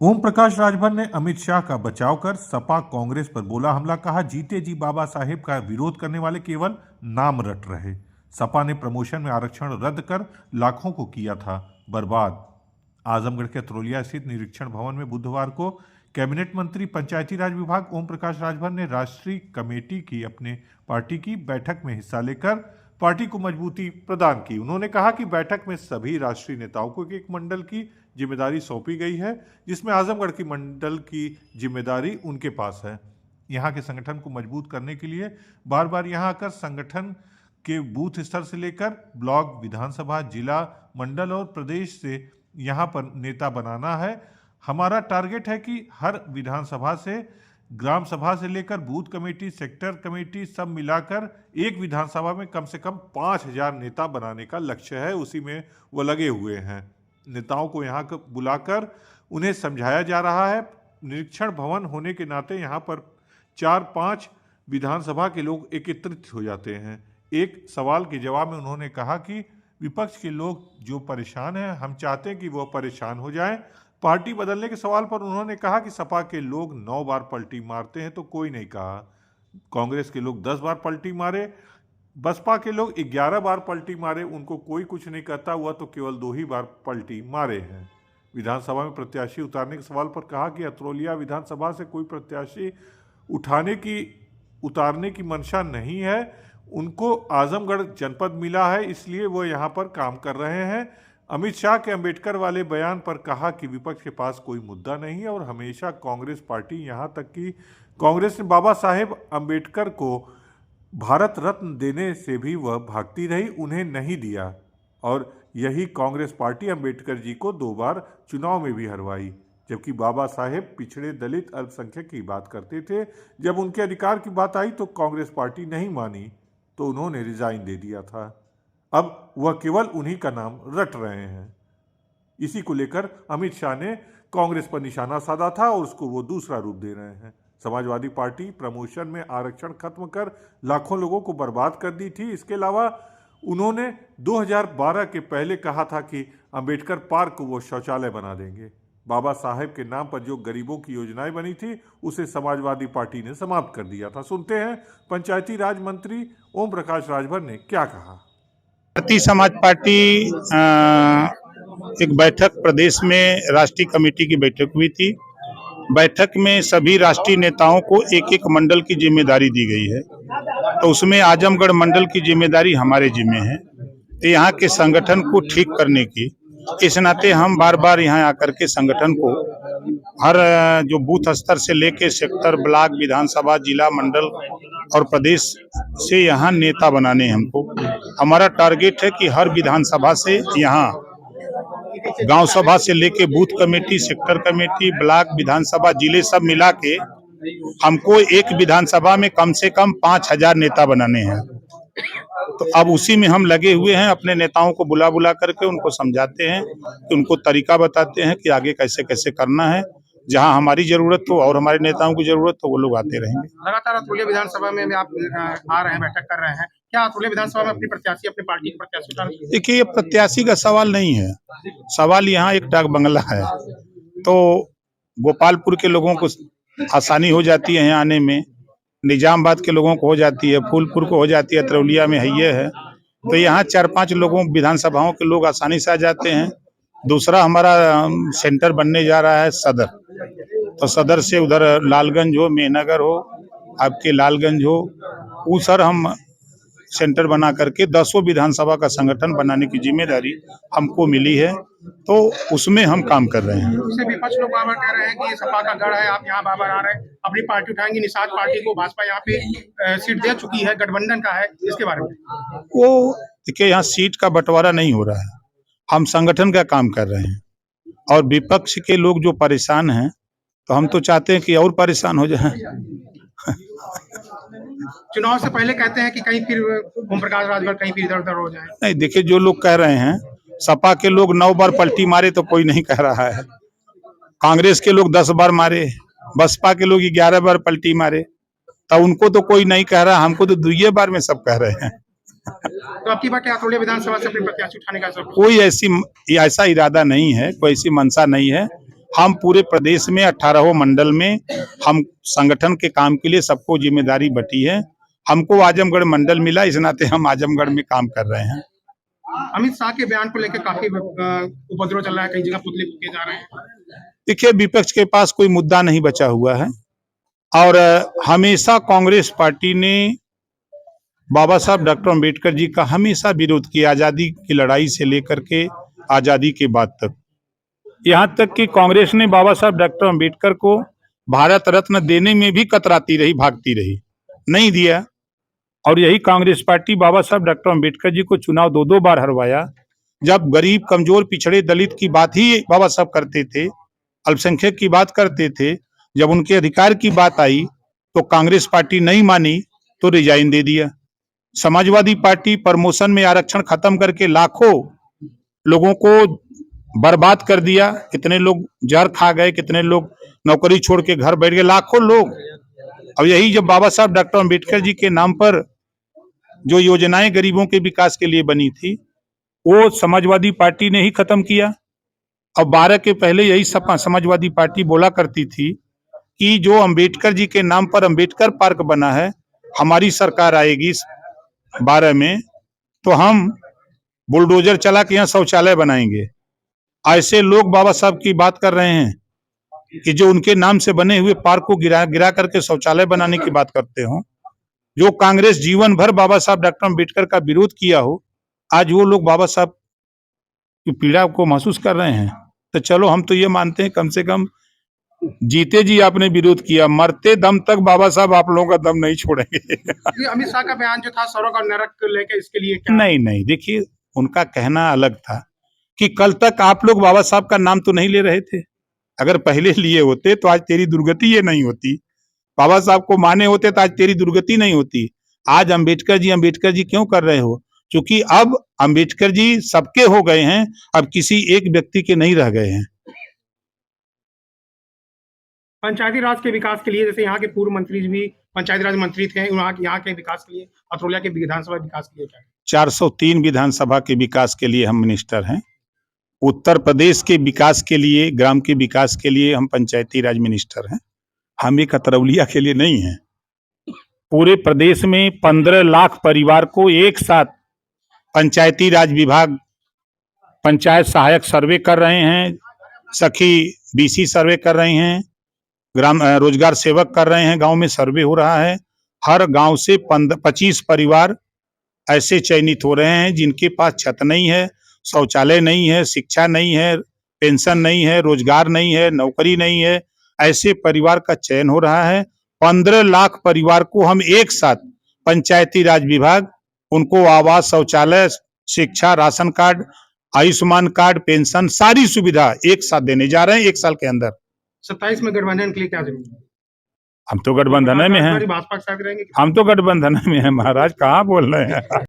ओम प्रकाश राजभर ने अमित शाह का बचाव कर सपा कांग्रेस पर बोला हमला। कहा जीते जी बाबा साहेब का विरोध करने वाले केवल नाम रट रहे। सपा ने प्रमोशन में आरक्षण रद्द कर लाखों को किया था बर्बाद। आजमगढ़ के अतरौलिया स्थित निरीक्षण भवन में बुधवार को कैबिनेट मंत्री पंचायती राज विभाग ओम प्रकाश राजभर ने राष्ट्रीय कमेटी की अपने पार्टी की बैठक में हिस्सा लेकर पार्टी को मजबूती प्रदान की। उन्होंने कहा कि बैठक में सभी राष्ट्रीय नेताओं को एक मंडल की जिम्मेदारी सौंपी गई है, जिसमें आजमगढ़ की मंडल की जिम्मेदारी उनके पास है। यहां के संगठन को मजबूत करने के लिए बार बार यहां आकर संगठन के बूथ स्तर से लेकर ब्लॉक, विधानसभा, जिला, मंडल और प्रदेश से यहां पर नेता बनाना है। हमारा टारगेट है कि हर विधानसभा से, ग्राम सभा से लेकर बूथ कमेटी, सेक्टर कमेटी सब मिलाकर एक विधानसभा में कम से कम 5000 नेता बनाने का लक्ष्य है। उसी में वो लगे हुए हैं। नेताओं को यहाँ बुलाकर उन्हें समझाया जा रहा है। निरीक्षण भवन होने के नाते यहाँ पर 4-5 विधानसभा के लोग एकत्रित हो जाते हैं। एक सवाल के जवाब में उन्होंने कहा कि विपक्ष के लोग जो परेशान हैं, हम चाहते हैं कि वो परेशान हो जाएं। पार्टी बदलने के सवाल पर उन्होंने कहा कि सपा के लोग 9 बार पलटी मारते हैं तो कोई नहीं कहा, कांग्रेस के लोग 10 बार पलटी मारे, बसपा के लोग 11 बार पलटी मारे, उनको कोई कुछ नहीं कहता हुआ तो केवल 2 ही बार पलटी मारे हैं। विधानसभा में प्रत्याशी उतारने के सवाल पर कहा कि अतरौलिया विधानसभा से कोई प्रत्याशी उतारने की मंशा नहीं है। उनको आजमगढ़ जनपद मिला है, इसलिए वो यहाँ पर काम कर रहे हैं। अमित शाह के अंबेडकर वाले बयान पर कहा कि विपक्ष के पास कोई मुद्दा नहीं है और हमेशा कांग्रेस पार्टी, यहाँ तक कि कांग्रेस ने बाबा साहेब अंबेडकर को भारत रत्न देने से भी वह भागती रही, उन्हें नहीं दिया। और यही कांग्रेस पार्टी अंबेडकर जी को 2 बार चुनाव में भी हरवाई, जबकि बाबा साहेब पिछड़े, दलित, अल्पसंख्यक की बात करते थे। जब उनके अधिकार की बात आई तो कांग्रेस पार्टी नहीं मानी तो उन्होंने रिजाइन दे दिया था। अब वह केवल उन्हीं का नाम रट रहे हैं। इसी को लेकर अमित शाह ने कांग्रेस पर निशाना साधा था और उसको वो दूसरा रूप दे रहे हैं। समाजवादी पार्टी प्रमोशन में आरक्षण खत्म कर लाखों लोगों को बर्बाद कर दी थी। इसके अलावा उन्होंने 2012 के पहले कहा था कि अंबेडकर पार्क को वो शौचालय बना देंगे। बाबा साहेब के नाम पर जो गरीबों की योजनाएं बनी थी उसे समाजवादी पार्टी ने समाप्त कर दिया था। सुनते हैं पंचायती राज मंत्री ओम प्रकाश राजभर ने क्या कहा। भारतीय समाज पार्टी एक बैठक प्रदेश में राष्ट्रीय कमेटी की बैठक हुई थी। बैठक में सभी राष्ट्रीय नेताओं को एक एक मंडल की जिम्मेदारी दी गई है, तो उसमें आजमगढ़ मंडल की जिम्मेदारी हमारे जिम्मे है। तो यहाँ के संगठन को ठीक करने की, इस नाते हम बार बार यहाँ आकर के संगठन को हर जो बूथ स्तर से लेके सेक्टर, ब्लॉक, विधानसभा, जिला, मंडल और प्रदेश से यहाँ नेता बनाने हैं। हमको हमारा टारगेट है कि हर विधानसभा से, यहाँ गांव सभा से लेके booth committee, sector committee, block, Vidhansabha, जिले सब मिला के हमको एक विधानसभा में कम से कम 5000 नेता बनाने हैं। तो अब उसी में हम लगे हुए हैं। अपने नेताओं को बुला बुला करके उनको समझाते हैं, कि उनको तरीका बताते हैं कि आगे कैसे कैसे करना है। जहां हमारी जरूरत हो और हमारे नेताओं की जरूरत हो वो लोग आते रहेंगे। लगातार अतरौलिया विधानसभा में आप आ रहे हैं, बैठक कर रहे हैं, क्या अतरौलिया विधानसभा में अपनी प्रत्याशी, अपनी पार्टी के प्रत्याशी? देखिए, ये प्रत्याशी का सवाल नहीं है, सवाल यहाँ एक डाक बंगला है। तो गोपालपुर के लोगों को आसानी हो जाती है यहाँ आने में, निजामबाद के लोगों को हो जाती है, फूलपुर को हो जाती है, अतरौलिया में है ये है। तो यहाँ 4-5 लोगों विधानसभाओं के लोग आसानी से आ जाते हैं। दूसरा हमारा सेंटर बनने जा रहा है सदर, तो सदर से उधर लालगंज हो, मेहनगर हो, आपके लालगंज हो, वो सर हम सेंटर बना करके 10 विधानसभा का संगठन बनाने की जिम्मेदारी हमको मिली है। तो उसमें हम काम कर रहे हैं। विपक्ष लोग बार-बार कह रहे हैं कि सपा का गढ़ है, आप यहाँ बार-बार आ रहे हैं, अपनी पार्टी उठाएंगे। निषाद पार्टी को भाजपा यहाँ पे सीट दे चुकी है, गठबंधन का है, इसके बारे में? वो देखिए, यहाँ सीट का बंटवारा नहीं हो रहा है, हम संगठन का काम कर रहे हैं। और विपक्ष के लोग जो परेशान हैं, तो हम तो चाहते हैं कि और परेशान हो जाए। चुनाव से पहले कहते हैं कि कहीं फिर ओम प्रकाश राजभर कहीं फिर इधर-उधर हो जाए। नहीं, देखिए, जो लोग कह रहे हैं सपा के लोग 9 बार पलटी मारे तो कोई नहीं कह रहा है, कांग्रेस के लोग 10 बार मारे, बसपा के लोग 11 बार पलटी मारे, तो उनको तो कोई नहीं कह रहा, हमको तो 2 बार में सब कह रहे हैं। तो आपकी बात अतरौलिया विधानसभा से अपनी प्रत्याशी उठाने का कोई ऐसा इरादा नहीं है, कोई ऐसी मंशा नहीं है। हम पूरे प्रदेश में 18 मंडल में हम संगठन के काम के लिए सबको जिम्मेदारी बटी है। हमको आजमगढ़ मंडल मिला, इस नाते हम आजमगढ़ में काम कर रहे हैं। अमित शाह के बयान को लेकर काफी उपद्रव चल रहा है, कई जगह पुतले फूके जा रहे हैं। देखिए, विपक्ष के पास कोई मुद्दा नहीं बचा हुआ है और हमेशा कांग्रेस पार्टी ने बाबा साहब डॉक्टर अम्बेडकर जी का हमेशा विरोध किया, आजादी की लड़ाई से लेकर के आजादी के बाद तक। यहाँ तक कि कांग्रेस ने बाबा साहब डॉक्टर अम्बेडकर को भारत रत्न देने में भी कतराती रही, भागती रही, नहीं दिया। और यही कांग्रेस पार्टी बाबा साहब डॉक्टर अम्बेडकर जी को चुनाव 2 बार हरवाया। जब गरीब, कमजोर, पिछड़े, दलित की बात ही बाबा साहब करते थे, अल्पसंख्यक की बात करते थे, जब उनके अधिकार की बात आई तो कांग्रेस पार्टी नहीं मानी तो रिजाइन दे दिया। समाजवादी पार्टी प्रमोशन में आरक्षण खत्म करके लाखों लोगों को बर्बाद कर दिया। कितने लोग जहर खा गए, कितने लोग नौकरी छोड़ के घर बैठ गए, लाखों लोग। अब यही जब बाबा साहब डॉक्टर अम्बेडकर जी के नाम पर जो योजनाएं गरीबों के विकास के लिए बनी थी, वो समाजवादी पार्टी ने ही खत्म किया। अब 12 के पहले यही समाजवादी पार्टी बोला करती थी कि जो अम्बेडकर जी के नाम पर अम्बेडकर पार्क बना है, हमारी सरकार आएगी 12 में तो हम बुलडोजर चला के यहाँ शौचालय बनाएंगे। ऐसे लोग बाबा साहब की बात कर रहे हैं कि जो उनके नाम से बने हुए पार्क को गिरा करके शौचालय बनाने की बात करते हो। जो कांग्रेस जीवन भर बाबा साहब डॉक्टर अम्बेडकर का विरोध किया हो, आज वो लोग बाबा साहब की पीड़ा को महसूस कर रहे हैं। तो चलो, हम तो ये मानते हैं कम से कम जीते जी आपने विरोध किया, मरते दम तक बाबा साहब आप लोगों का दम नहीं छोड़ेंगे। ये अमित शाह का बयान जो था स्वर्ग और नरक लेके, इसके लिए क्या? नहीं, देखिए, उनका कहना अलग था कि कल तक आप लोग बाबा साहब का नाम तो नहीं ले रहे थे। अगर पहले लिए होते तो आज तेरी दुर्गति ये नहीं होती। बाबा साहब को माने होते तो आज तेरी दुर्गति नहीं होती। आज अम्बेडकर जी क्यों कर रहे हो? क्योंकि अब अम्बेडकर जी सबके हो गए हैं, अब किसी एक व्यक्ति के नहीं रह गए हैं। पंचायती राज के विकास के लिए, जैसे यहाँ के पूर्व मंत्री भी पंचायती राज मंत्री थे, यहाँ के विकास के लिए, अथरोलिया के विधानसभा विकास के लिए क्या? 403 विधानसभा के विकास के लिए हम मिनिस्टर हैं। उत्तर प्रदेश के विकास के लिए, ग्राम के विकास के लिए हम पंचायती राज मिनिस्टर हैं। हम एक अतरौलिया के लिए नहीं हैं। पूरे प्रदेश में 15 लाख परिवार को एक साथ पंचायती राज विभाग पंचायत सहायक सर्वे कर रहे हैं, सखी बीसी सर्वे कर रहे हैं, ग्राम रोजगार सेवक कर रहे हैं, गांव में सर्वे हो रहा है। हर गांव से 25 परिवार ऐसे चयनित हो रहे हैं जिनके पास छत नहीं है, शौचालय नहीं है, शिक्षा नहीं है, पेंशन नहीं है, रोजगार नहीं है, नौकरी नहीं है। ऐसे परिवार का चयन हो रहा है। 15 लाख परिवार को हम एक साथ पंचायती राज विभाग उनको आवास, शौचालय, शिक्षा, ration card, Ayushman card, pension, सारी सुविधा एक साथ देने जा रहे हैं 1 साल के अंदर। 27 में गठबंधन के लिए क्या जरूरी है? हम तो गठबंधन में हैं। भाजपा के साथ रहेंगे? हम तो गठबंधन में हैं महाराज, कहाँ बोल रहे हैं।